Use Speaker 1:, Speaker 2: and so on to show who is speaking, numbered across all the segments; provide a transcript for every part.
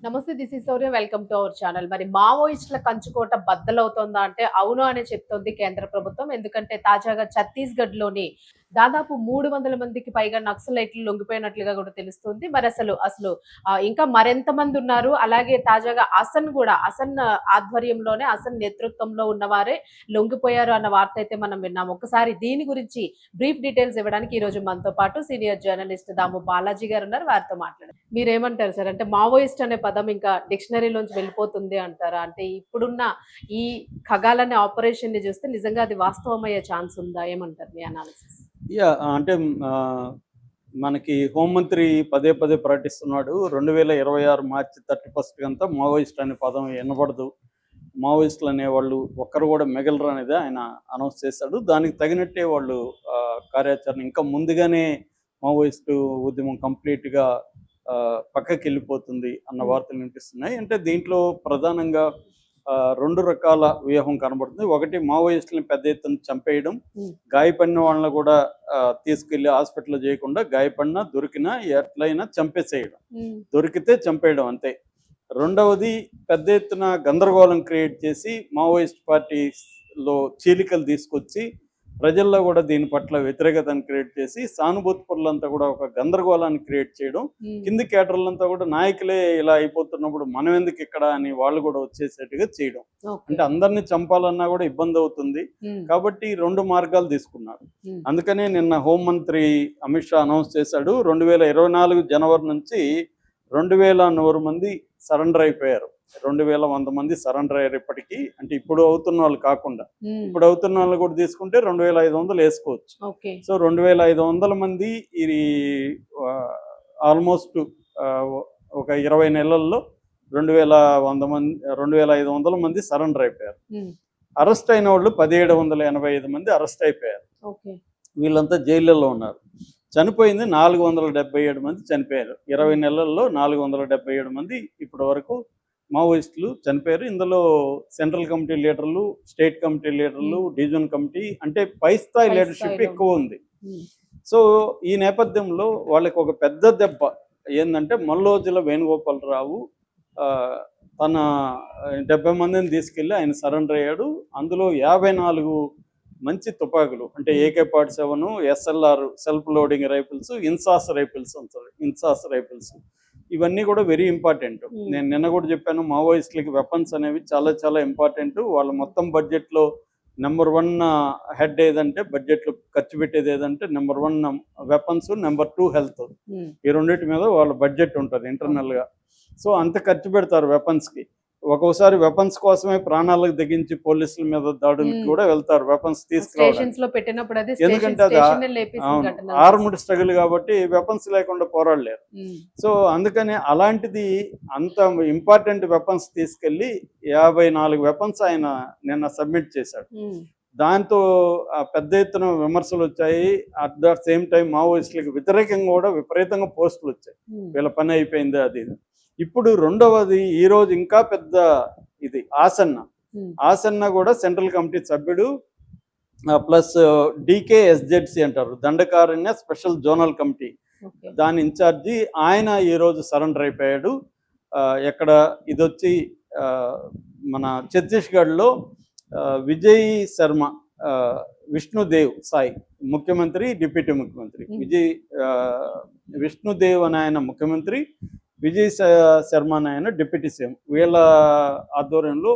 Speaker 1: నమస్తే. This is Sourya. Welcome to our channel. మరి మావోయిస్టుల కంచుకోట బద్దలవుతోందా అంటే అవును అనే చెప్తోంది కేంద్ర ప్రభుత్వం. ఎందుకంటే తాజాగా ఛత్తీస్‌గఢ్‌లోని దాదాపు 300 మందికి పైగా నక్సలైట్లు లొంగిపోయినట్లుగా కూడా తెలుస్తుంది. మరి అసలు ఇంకా మరెంతమంది ఉన్నారు? అలాగే తాజాగా అసన్ ఆధ్వర్యంలోనే అసన్ నేతృత్వంలో ఉన్నవారే లొంగిపోయారు అన్న వార్త అయితే మనం విన్నాం. ఒకసారి దీని గురించి బ్రీఫ్ డీటెయిల్స్ ఇవ్వడానికి ఈ రోజు మనతో పాటు సీనియర్ జర్నలిస్ట్ దాము బాలాజీ గారు ఉన్నారు. వారితో మాట్లాడారు. మీరేమంటారు సార్? అంటే మావోయిస్ట్ అనే పదం ఇంకా డిక్షనరీలోంచి వెళ్ళిపోతుంది అంటారా? అంటే ఇప్పుడున్న ఈ ఖగాలనే ఆపరేషన్‌ని చూస్తే నిజంగా అది వాస్తవమయ్యే ఛాన్స్ ఉందా? ఏమంటారు మీ అనాలిసిస్?
Speaker 2: అంటే ఆహ్, మనకి హోంమంత్రి పదే పదే ప్రకటిస్తున్నాడు. 2026 మార్చి 31 కంతా మావోయిస్ట్ అనే పదం వినబడదు. మావోయిస్టులు అనేవాళ్ళు ఒక్కరు కూడా మిగలరు అనేది ఆయన అనౌన్స్ చేశాడు. దానికి తగినట్టే వాళ్ళు కార్యాచరణ ఇంకా ముందుగానే మావోయిస్టు ఉద్యమం కంప్లీట్‌గా పక్కకెళ్ళిపోతుంది అన్న
Speaker 1: హ్మ్.
Speaker 2: వార్తలు వినిపిస్తున్నాయి. అంటే దీంట్లో ప్రధానంగా 2 రకాల వ్యూహం కనబడుతుంది. ఒకటి మావోయిస్టులని పెద్ద ఎత్తున చంపేయడం.
Speaker 1: హ్మ్.
Speaker 2: గాయపడిన వాళ్ళని కూడా తీసుకెళ్ళి హాస్పిటల్‌లో చేయకుండా గాయపడినా, దొరికినా ఎట్లైనా చంపేసేయడం.
Speaker 1: హ్మ్.
Speaker 2: దొరికితే చంపేయడం అంతే. రెండవది పెద్ద ఎత్తున గందరగోళం క్రియేట్ చేసి మావోయిస్ట్ పార్టీస్‌లో చీలికలు తీసుకొచ్చి ప్రజల్లో కూడా దీని పట్ల వ్యతిరేకతను క్రియేట్ చేసి సానుభూతి పరులంతా కూడా ఒక గందరగోళాన్ని క్రియేట్ చేయడం.
Speaker 1: హ్మ్.
Speaker 2: కింది కేడర్లంతా కూడా నాయకులే ఇలా అయిపోతున్నప్పుడు మనం ఎందుకు ఇక్కడ అని వాళ్ళు కూడా వచ్చేసేట్టుగా చేయడం.
Speaker 1: ఓకే.
Speaker 2: అంటే అందరిని చంపాలన్నా కూడా ఇబ్బంది అవుతుంది.
Speaker 1: హ్మ్.
Speaker 2: కాబట్టి 2 మార్గాలు తీసుకున్నారు.
Speaker 1: హ్మ్.
Speaker 2: అందుకనే నిన్న హోంమంత్రి అమిత్ షా అనౌన్స్ చేశాడు. 2024 జనవరి నుంచి 2100 మంది సరెండర్ అయిపోయారు. 2100 మంది సరెండర్ అయ్యారు ఇప్పటికీ. అంటే ఇప్పుడు అవుతున్న వాళ్ళు కాకుండా.
Speaker 1: హ్మ్.
Speaker 2: ఇప్పుడు అవుతున్న వాళ్ళు కూడా తీసుకుంటే 2500 వేసుకోవచ్చు.
Speaker 1: ఓకే.
Speaker 2: సో 2500 మంది ఇది ఆల్మోస్ట్ ఒక 20 నెలల్లో 2100 మంది 2500 మంది సరెండర్ అయిపోయారు.
Speaker 1: హ్మ్.
Speaker 2: అరెస్ట్ అయిన వాళ్ళు 1785 మంది అరెస్ట్ అయిపోయారు.
Speaker 1: ఓకే.
Speaker 2: వీళ్ళంతా జైళ్ళల్లో ఉన్నారు. చనిపోయింది 477 మంది చనిపోయారు. 20 నెలల్లో 477 మంది ఇప్పటి వరకు మావోయిస్టులు చనిపోయారు. ఇందులో సెంట్రల్ కమిటీ లీడర్లు, స్టేట్ కమిటీ లీడర్లు, డివిజన్ కమిటీ అంటే పై స్థాయి లీడర్షిప్ ఎక్కువ ఉంది.
Speaker 1: హ్మ్.
Speaker 2: సో ఈ నేపథ్యంలో వాళ్ళకి ఒక పెద్ద దెబ్బ ఏందంటే మల్లోజుల వేణుగోపాలరావు తన 70 మందిని తీసుకెళ్ళి ఆయన సరెండర్ అయ్యాడు. అందులో 54 మంచి తుపాకులు అంటే AK-47, SLR self loading rifles, INSAS rifles అంటారు. ఇన్సాస్ రైఫిల్స్ ఇవన్నీ కూడా వెరీ ఇంపార్టెంట్. నేను నిన్న కూడా చెప్పాను మావోయిస్టులకి వెపన్స్ అనేవి చాలా చాలా ఇంపార్టెంట్. వాళ్ళ మొత్తం బడ్జెట్లో నెంబర్ 1 హెడ్ ఏదంటే బడ్జెట్లో ఖర్చు పెట్టేది ఏదంటే నెంబర్ 1 వెపన్స్, నెంబర్ 2 హెల్త్. ఈ రెండింటి మీద వాళ్ళ బడ్జెట్ ఉంటుంది ఇంటర్నల్గా. సో అంత ఖర్చు పెడతారు వెపన్స్కి. ఒక్కోసారి వెపన్స్ కోసమే ప్రాణాలకు తెగించి పోలీసుల మీద దాడులకు కూడా వెళ్తారు వెపన్స్ తీసుకురావడానికి. ఎందుకంటే అది అవును ఆర్మ్డ్ స్ట్రగుల్ కాబట్టి వెపన్స్ లేకుండా పోరాడలేరు. సో అందుకని అలాంటిది అంత ఇంపార్టెంట్ వెపన్స్ తీసుకెళ్లి 54 వెపన్స్ ఆయన నిన్న సబ్మిట్ చేశాడు. దాంతో పెద్ద ఎత్తున విమర్శలు వచ్చాయి. అట్ ద సేమ్ టైం మావోయిస్టులకు వ్యతిరేకంగా కూడా విపరీతంగా పోస్టులు వచ్చాయి. వీళ్ళ పని అయిపోయింది అది. ఇప్పుడు రెండవది ఈరోజు ఇంకా పెద్ద ఇది ఆసన్న కూడా సెంట్రల్ కమిటీ సభ్యుడు ప్లస్ DKSZC అంటారు, దండకారణ్య స్పెషల్ జోనల్ కమిటీ, దాని ఇన్ఛార్జి ఆయన ఈరోజు సరెండర్ అయిపోయాడు. ఎక్కడ ఇది వచ్చి మన ఛత్తీస్గఢ్లో విజయ్ శర్మ, విష్ణుదేవ్ సాయి ముఖ్యమంత్రి, డిప్యూటీ ముఖ్యమంత్రి. విష్ణుదేవ్ అని ఆయన ముఖ్యమంత్రి, విజయ్ శర్మ అని ఆయన డిప్యూటీ సీఎం. వీళ్ళ ఆధ్వర్యంలో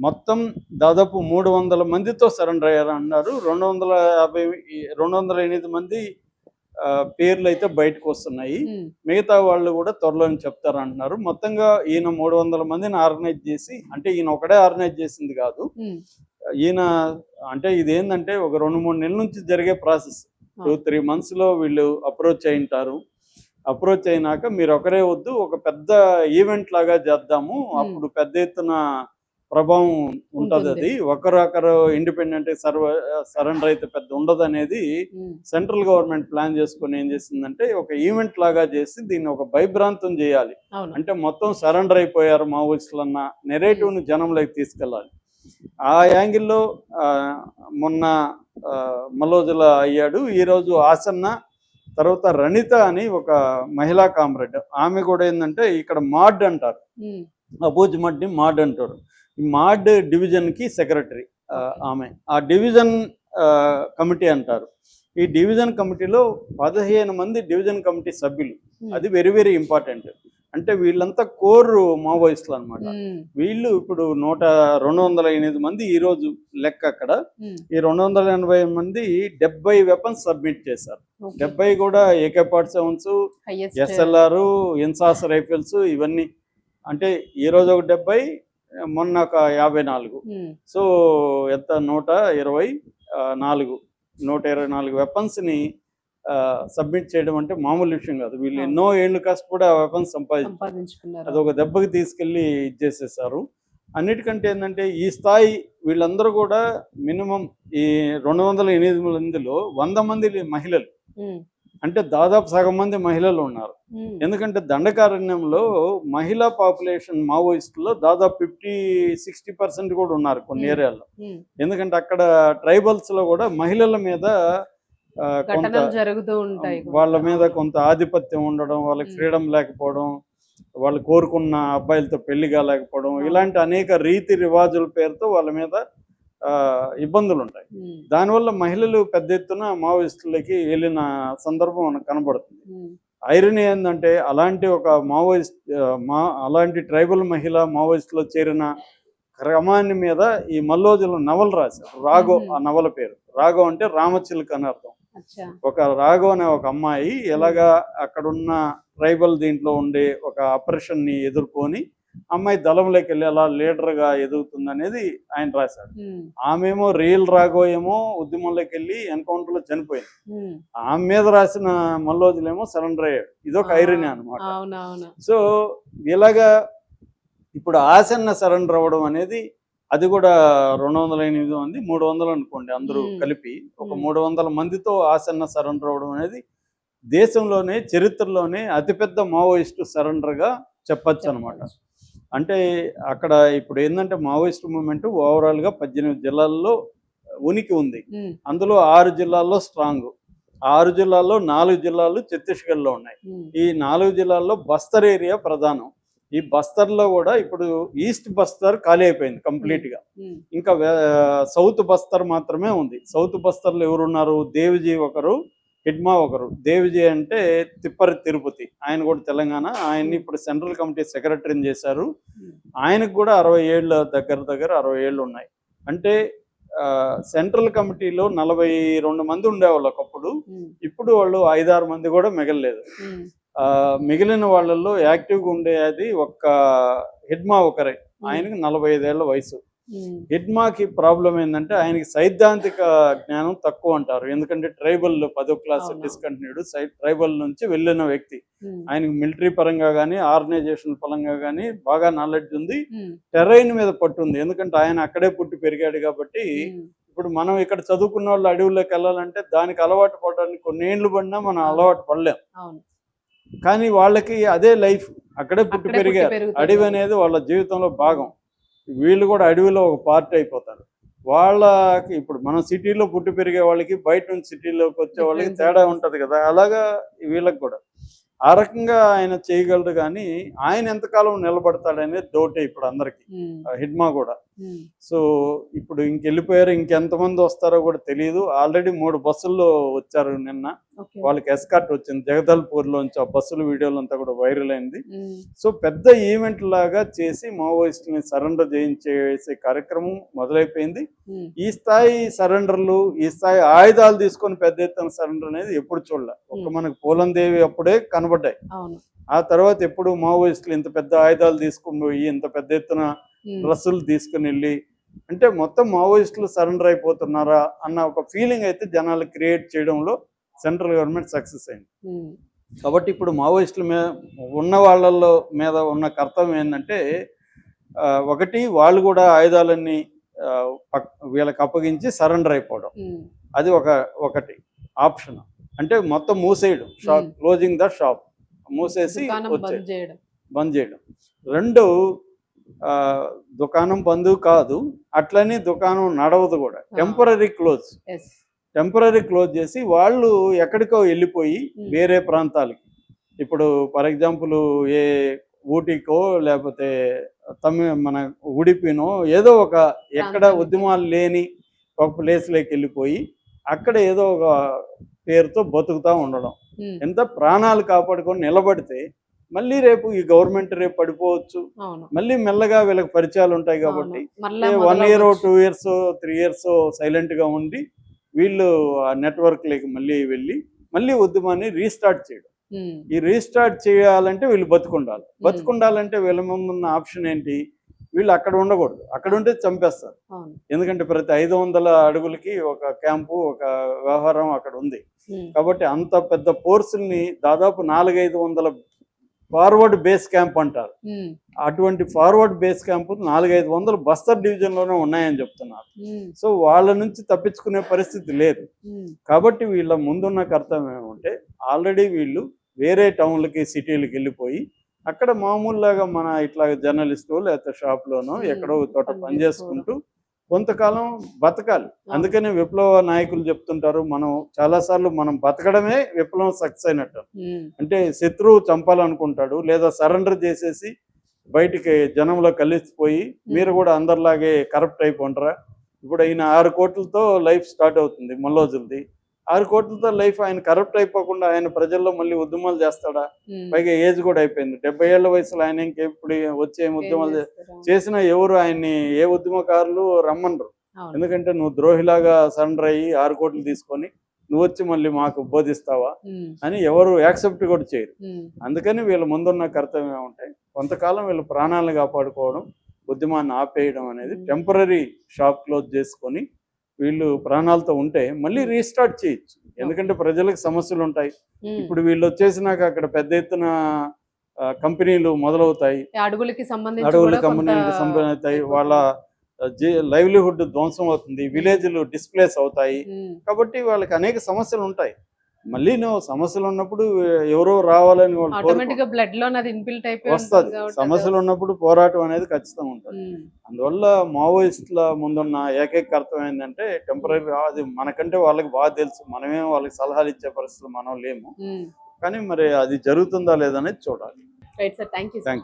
Speaker 2: మొత్తం దాదాపు 300 మందితో సరెండర్ అయ్యారన్నారు. 208 మంది పేర్లు అయితే బయటకు వస్తున్నాయి. మిగతా వాళ్ళు కూడా త్వరలోనే చెప్తారంటున్నారు. మొత్తంగా ఈయన 300 మందిని ఆర్గనైజ్ చేసి, అంటే ఈయన ఒకడే ఆర్గనైజ్ చేసింది కాదు. ఈయన అంటే ఇదేంటంటే ఒక 2-3 నెలల నుంచి జరిగే ప్రాసెస్. 2-3 monthsలో వీళ్ళు అప్రోచ్ అయి ఉంటారు. అప్రోచ్ అయినాక మీరు ఒకరే వద్దు, ఒక పెద్ద ఈవెంట్ లాగా చేద్దాము, అప్పుడు పెద్ద ఎత్తున ప్రభావం ఉంటుంది. అది ఒకరొకరు ఇండిపెండెంట్ సరెండర్ అయితే పెద్ద ఉండదు అనేది సెంట్రల్ గవర్నమెంట్ ప్లాన్ చేసుకుని ఏం చేసిందంటే ఒక ఈవెంట్ లాగా చేసి దీన్ని ఒక భయభ్రాంతం చేయాలి. అంటే మొత్తం సరెండర్ అయిపోయారు మావోయిస్టులు అన్న నెరేటివ్ని జనంలోకి తీసుకెళ్ళాలి. ఆ యాంగిల్లో మొన్న మల్లోజుల అయ్యాడు. ఈరోజు ఆసన్న తర్వాత రణిత అని ఒక మహిళా కామ్రేడ్, ఆమె కూడా ఏంటంటే ఇక్కడ మాడ్ అంటారు, అబూజ్ మడ్ని మాడ్ అంటారు. ఈ మాడ్ డివిజన్కి సెక్రటరీ ఆమె. ఆ డివిజన్ కమిటీ అంటారు. ఈ డివిజన్ కమిటీలో 15 మంది డివిజన్ కమిటీ సభ్యులు. అది వెరీ వెరీ ఇంపార్టెంట్. అంటే వీళ్ళంతా కోర్ మావోయిస్టులు అనమాట. వీళ్ళు ఇప్పుడు 208 మంది ఈరోజు లెక్క. అక్కడ ఈ 280 మంది 70 వెపన్స్ సబ్మిట్ చేశారు. 70 కూడా AK-47, SLR, ఇన్సాస్ రైఫిల్స్ ఇవన్నీ. అంటే ఈరోజు ఒక 70, మొన్న ఒక 54. సో ఎంత 124 వెపన్స్ని సబ్మిట్ చేయడం అంటే మామూలు విషయం కాదు. వీళ్ళు ఎన్నో ఏళ్ళు కష్టపడి ఆ వెపన్స్ సంపాదించుకున్నారు. అది ఒక దెబ్బకి తీసుకెళ్ళి ఇచ్చేసేసారు. అన్నిటికంటే ఏంటంటే ఈ స్థాయి వీళ్ళందరూ కూడా మినిమం ఈ 208 మందిలో 100 మంది మహిళలు. అంటే దాదాపు సగం మంది మహిళలు ఉన్నారు. ఎందుకంటే దండకారణ్యంలో మహిళా పాపులేషన్ మావోయిస్టులో దాదాపు 50-60% కూడా ఉన్నారు కొన్ని ఏరియాల్లో. ఎందుకంటే అక్కడ ట్రైబల్స్ లో కూడా మహిళల మీద కొంత
Speaker 1: జరుగుతూ ఉంటాయి,
Speaker 2: వాళ్ళ మీద కొంత ఆధిపత్యం ఉండడం, వాళ్ళకి ఫ్రీడమ్ లేకపోవడం, వాళ్ళు కోరుకున్న అబ్బాయిలతో పెళ్లి కాలేకపోవడం, ఇలాంటి అనేక రీతి రివాజుల పేరుతో వాళ్ళ మీద ఇబ్బందులు ఉంటాయి. దానివల్ల మహిళలు పెద్ద ఎత్తున మావోయిస్టులకి వెళ్ళిన సందర్భం మనకు కనబడుతుంది. ఐరనీ ఏంటంటే అలాంటి ఒక అలాంటి ట్రైబల్ మహిళ మావోయిస్టులో చేరిన క్రమాన్ని మీద ఈ మల్లోజుల నవల రాశారు. రాఘో, ఆ నవల పేరు రాఘో అంటే రామచిలుక అని అర్థం. ఒక రాఘో అనే ఒక అమ్మాయి ఎలాగా అక్కడున్న ట్రైబల్ దీంట్లో ఉండే ఒక అప్రెషన్ ని ఎదుర్కొని అమ్మాయి దళంలోకి వెళ్ళి అలా లీడర్ గా ఎదుగుతుంది అనేది ఆయన రాశాడు. ఆమెమో రియల్ రాఘో ఏమో ఉద్యమంలోకి వెళ్ళి ఎన్కౌంటర్ లో చనిపోయింది. ఆమె మీద రాసిన మల్లోజులేమో సరెండర్ అయ్యాడు. ఇదొక ఐరనీ అనమాట. సో ఇలాగా ఇప్పుడు ఆసన్న సరెండర్ అవ్వడం అనేది, అది కూడా 208 మంది 300 అనుకోండి అందరూ కలిపి, ఒక 300 మందితో ఆసన్న సరెండర్ అవ్వడం అనేది దేశంలోనే చరిత్రలోనే అతిపెద్ద మావోయిస్టు సరెండర్గా చెప్పచ్చు అనమాట. అంటే అక్కడ ఇప్పుడు ఏంటంటే మావోయిస్ట్ మూవ్మెంట్ ఓవరాల్గా 18 జిల్లాల్లో ఉనికి ఉంది. అందులో 6 జిల్లాల్లో స్ట్రాంగ్. 6 జిల్లాల్లో 4 జిల్లాలు ఛత్తీస్గఢ్లో ఉన్నాయి. ఈ 4 జిల్లాల్లో బస్తర్ ఏరియా ప్రధానం. ఈ బస్తర్లో కూడా ఇప్పుడు ఈస్ట్ బస్తర్ ఖాళీ అయిపోయింది కంప్లీట్గా. ఇంకా సౌత్ బస్తర్ మాత్రమే ఉంది. సౌత్ బస్తర్లో ఎవరున్నారు? దేవ్జీ ఒకరు, హిడ్మా ఒకరు. దేవ్జీ అంటే తిప్పరి తిరుపతి, ఆయన కూడా తెలంగాణ. ఆయన్ని ఇప్పుడు సెంట్రల్ కమిటీ సెక్రటరీని చేశారు. ఆయనకు కూడా 60 ఏళ్ళ దగ్గర 60 ఏళ్ళు ఉన్నాయి. అంటే సెంట్రల్ కమిటీలో 42 మంది ఉండేవాళ్ళు ఒకప్పుడు. ఇప్పుడు వాళ్ళు 5-6 మంది కూడా మిగలలేదు. మిగిలిన వాళ్ళల్లో యాక్టివ్గా ఉండేది ఒక్క హిడ్మా ఒకరే. ఆయనకి 45 ఏళ్ల వయసు. హిడ్మాకి ప్రాబ్లం ఏంటంటే ఆయనకి సైద్ధాంతిక జ్ఞానం తక్కువ అంటారు. ఎందుకంటే ట్రైబల్ 10వ క్లాస్ డిస్కంటిన్యూడ్, ట్రైబల్ నుంచి వెళ్ళిన వ్యక్తి. ఆయనకి మిలిటరీ పరంగా కానీ ఆర్గనైజేషన్ పరంగా కానీ బాగా నాలెడ్జ్ ఉంది. టెరైన్ మీద పట్టుంది. ఎందుకంటే ఆయన అక్కడే పుట్టి పెరిగాడు కాబట్టి. ఇప్పుడు మనం ఇక్కడ చదువుకున్న వాళ్ళు అడవుల్లోకి వెళ్ళాలంటే దానికి అలవాటు పడడానికి కొన్ని ఏళ్ళు పడినా మనం అలవాటు పడలేం. కానీ వాళ్ళకి అదే లైఫ్, అక్కడే పుట్టి పెరిగారు. అడవి అనేది వాళ్ళ జీవితంలో భాగం. వీళ్ళు కూడా అడవిలో ఒక పార్ట్ అయిపోతారు. వాళ్ళకి ఇప్పుడు మనం సిటీలో పుట్టి పెరిగే వాళ్ళకి బయట నుంచి సిటీలోకి వచ్చే వాళ్ళకి తేడా ఉంటుంది కదా, అలాగా వీళ్ళకి కూడా ఆ రకంగా ఆయన చేయగలడు. కానీ ఆయన ఎంతకాలం నిలబడతాడనేది డౌటే ఇప్పుడు అందరికి, హిడ్మా కూడా. సో ఇప్పుడు ఇంకెళ్ళిపోయారు, ఇంకెంతమంది వస్తారో కూడా తెలియదు. ఆల్రెడీ 3 బస్సుల్లో వచ్చారు నిన్న. వాళ్ళకి ఎస్కార్ట్ వచ్చింది జగదల్పూర్లోంచి. ఆ బస్సుల వీడియోలు అంతా కూడా వైరల్ అయింది. సో పెద్ద ఈవెంట్ లాగా చేసి మావోయిస్టుని సరెండర్ చేయించేసే కార్యక్రమం మొదలైపోయింది. ఈ స్థాయి సరెండర్లు, ఈ స్థాయి ఆయుధాలు తీసుకొని పెద్ద ఎత్తున సరెండర్ అనేది ఎప్పుడు చూడలే. ఒక్క మనకు పోలందేవి అప్పుడే కనబడ్డాయి. ఆ తర్వాత ఎప్పుడు మావోయిస్టులు ఇంత పెద్ద ఆయుధాలు తీసుకుని పోయి ఇంత పెద్ద ఎత్తున డ్రస్సులు తీసుకుని వెళ్ళి, అంటే మొత్తం మావోయిస్టులు సరెండర్ అయిపోతున్నారా అన్న ఒక ఫీలింగ్ అయితే జనాలు క్రియేట్ చేయడంలో సెంట్రల్ గవర్నమెంట్ సక్సెస్ అయింది. కాబట్టి ఇప్పుడు మావోయిస్టుల మీద ఉన్న వాళ్ళల్లో మీద ఉన్న కర్తవ్యం ఏంటంటే, ఒకటి వాళ్ళు కూడా ఆయుధాలన్నీ వీళ్ళకి అప్పగించి సరెండర్ అయిపోవడం. అది ఒకటి ఆప్షన్. అంటే మొత్తం మూసేయడం, షాప్ క్లోజింగ్ ద షాప్, మూసేసి బంద్ చేయడం. 2 దుకాణం బంద్ కాదు, అట్లని దుకాణం నడవదు కూడా, టెంపరీ క్లోజ్. టెంపరీ క్లోజ్ చేసి వాళ్ళు ఎక్కడికో వెళ్ళిపోయి వేరే ప్రాంతాలకి, ఇప్పుడు ఫర్ ఎగ్జాంపుల్ ఏ ఊటీకో లేకపోతే మన ఉడిపినో ఏదో ఒక ఎక్కడ ఉద్యమాలు లేని ఒక ప్లేస్లోకి వెళ్ళిపోయి అక్కడ ఏదో ఒక పేరుతో బతుకుతూ ఉండడం. ఎంత ప్రాణాలు కాపాడుకొని నిలబడితే మళ్ళీ రేపు ఈ గవర్నమెంట్ రేపు పడిపోవచ్చు, మళ్ళీ మెల్లగా వీళ్ళకి పరిచయాలు ఉంటాయి కాబట్టి 1 year 2 years 3 years సైలెంట్గా ఉండి వీళ్ళు ఆ నెట్వర్క్లోకి మళ్ళీ వెళ్ళి మళ్ళీ ఉద్యమాన్ని రీస్టార్ట్ చేయడం. ఈ రీస్టార్ట్ చేయాలంటే వీళ్ళు బతుకుండాలంటే వీళ్ళ ముందున్న ఆప్షన్ ఏంటి? వీళ్ళు అక్కడ ఉండకూడదు, అక్కడ ఉంటే చంపేస్తారు. ఎందుకంటే ప్రతి 500 అడుగులకి ఒక క్యాంపు, ఒక వ్యవహారం అక్కడ ఉంది కాబట్టి అంత పెద్ద ఫోర్సుల్ని దాదాపు 400-500 ఫార్వర్డ్ బేస్ క్యాంప్ అంటారు. అటువంటి ఫార్వర్డ్ బేస్ క్యాంపు 400-500 బస్తర్ డివిజన్లోనే ఉన్నాయని చెప్తున్నారు. సో వాళ్ళ నుంచి తప్పించుకునే పరిస్థితి లేదు. కాబట్టి వీళ్ళ ముందున్న కర్తవ్యం ఏమంటే ఆల్రెడీ వీళ్ళు వేరే టౌన్లకి సిటీలకి వెళ్ళిపోయి అక్కడ మామూలుగా మన ఇట్లా జర్నలిస్టు లేకపోతే షాప్లోనో ఎక్కడో చోట పనిచేసుకుంటూ కొంతకాలం బతకాలి. అందుకనే విప్లవ నాయకులు చెప్తుంటారు, మనం చాలాసార్లు మనం బతకడమే విప్లవం సక్సెస్ అయినట్టు. అంటే శత్రువు చంపాలనుకుంటాడు లేదా సరెండర్ చేసేసి బయటికి జనంలో కలిసిపోయి మీరు కూడా అందరిలాగే కరప్ట్ అయిపోంటారా. ఇప్పుడు ఆయన 6 కోట్లతో లైఫ్ స్టార్ట్ అవుతుంది ముల్లోజులది. 6 కోట్లతో లైఫ్ ఆయన కరప్ట్ అయిపోకుండా ఆయన ప్రజల్లో మళ్ళీ ఉద్యమాలు చేస్తాడా? పైగా ఏజ్ కూడా అయిపోయింది, 70 ఏళ్ల వయసులో ఆయన ఇంకెప్పుడు వచ్చే ఉద్యమాలు చేసినా ఎవరు ఆయన్ని ఏ ఉద్యమకారులు రమ్మనరు. ఎందుకంటే నువ్వు ద్రోహిలాగా సరెండర్ అయ్యి 6 కోట్లు తీసుకొని నువ్వు వచ్చి మళ్ళీ మాకు బోధిస్తావా అని ఎవరు యాక్సెప్ట్ కూడా చేయరు. అందుకని వీళ్ళ ముందున్న కర్తవ్యం ఏమంటే కొంతకాలం వీళ్ళ ప్రాణాలను కాపాడుకోవడం, ఉద్యమాన్ని ఆపేయడం అనేది టెంపరీ షాప్ క్లోజ్ చేసుకొని వీళ్ళు ప్రాణాలతో ఉంటే మళ్ళీ రీస్టార్ట్ చేయొచ్చు. ఎందుకంటే ప్రజలకు సమస్యలు ఉంటాయి. ఇప్పుడు వీళ్ళు వచ్చేసినాక అక్కడ పెద్ద ఎత్తున కంపెనీలు మొదలవుతాయి, అడుగులకి కంపెనీలకు సంబంధించాయి, వాళ్ళ లైవ్లీహుడ్ ధ్వంసం అవుతుంది, విలేజ్లు డిస్ప్లేస్ అవుతాయి. కాబట్టి వాళ్ళకి అనేక సమస్యలు ఉంటాయి. మళ్ళీ నువ్వు సమస్యలు ఉన్నప్పుడు ఎవరో రావాలని వస్తుంది. సమస్యలు ఉన్నప్పుడు పోరాటం అనేది ఖచ్చితంగా ఉంటుంది. అందువల్ల మావోయిస్టుల ముందున్న ఏకైక కర్తవ్యం ఏంటంటే టెంపరీ, అది మనకంటే వాళ్ళకి బాగా తెలుసు, మనమే వాళ్ళకి సలహాలు ఇచ్చే పరిస్థితులు మనం లేము. కానీ మరి అది జరుగుతుందా లేదనేది చూడాలి.
Speaker 1: Thank you.